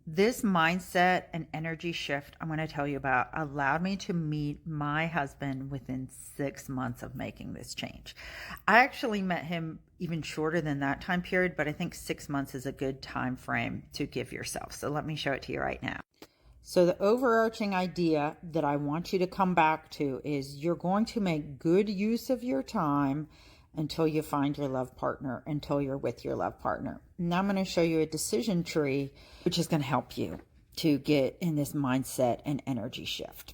This mindset and energy shift I'm going to tell you about allowed me to meet my husband within 6 months of making this change. I actually met him even shorter than that time period, but I think 6 months is a good time frame to give yourself. So let me show it to you right now. So the overarching idea that I want you to come back to is you're going to make good use of your time until you find your love partner, until you're with your love partner. Now I'm going to show you a decision tree, which is going to help you to get in this mindset and energy shift.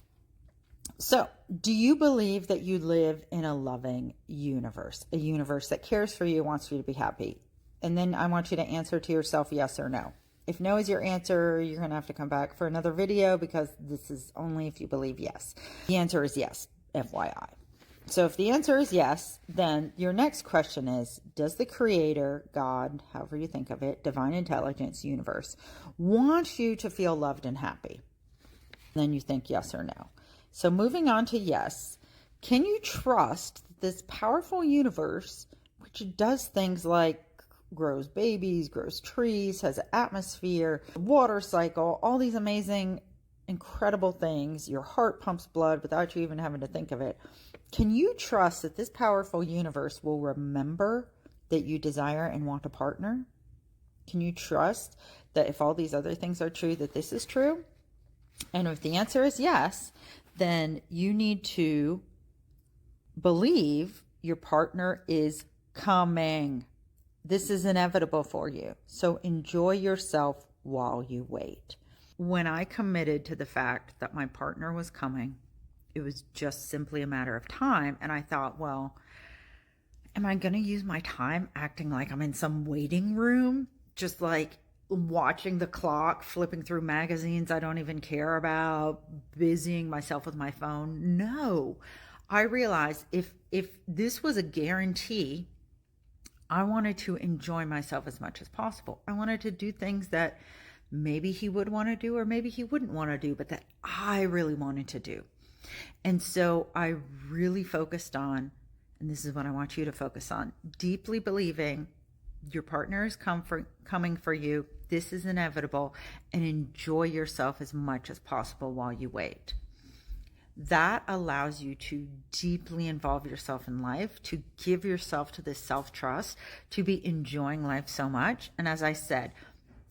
So, do you believe that you live in a loving universe, a universe that cares for you, wants you to be happy? And then I want you to answer to yourself yes or no. If no is your answer, you're going to have to come back for another video because this is only if you believe yes. The answer is yes, FYI. So if the answer is yes, then your next question is, does the creator, God, however you think of it, divine intelligence, universe, want you to feel loved and happy? Then you think yes or no. So moving on to yes, can you trust this powerful universe, which does things like grows babies, grows trees, has an atmosphere, water cycle, all these amazing, incredible things. Your heart pumps blood without you even having to think of it. Can you trust that this powerful universe will remember that you desire and want a partner? Can you trust that if all these other things are true, that this is true? And if the answer is yes, then you need to believe your partner is coming. This is inevitable for you. So enjoy yourself while you wait. When I committed to the fact that my partner was coming, it was just simply a matter of time. And I thought, well, am I going to use my time acting like I'm in some waiting room, just like watching the clock, flipping through magazines I don't even care about, busying myself with my phone? No. I realized if this was a guarantee, I wanted to enjoy myself as much as possible. I wanted to do things that maybe he would want to do or maybe he wouldn't want to do, but that I really wanted to do. And so I really focused on, and this is what I want you to focus on, deeply believing your partner is coming for you. This is inevitable, and enjoy yourself as much as possible while you wait. That allows you to deeply involve yourself in life, to give yourself to this self-trust, to be enjoying life so much. And as I said,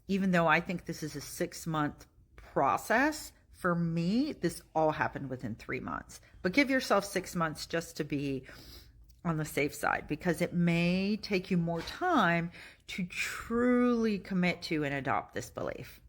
even though I think this is a 6-month process, for me, this all happened within 3 months. But give yourself 6 months just to be on the safe side, because it may take you more time to truly commit to and adopt this belief.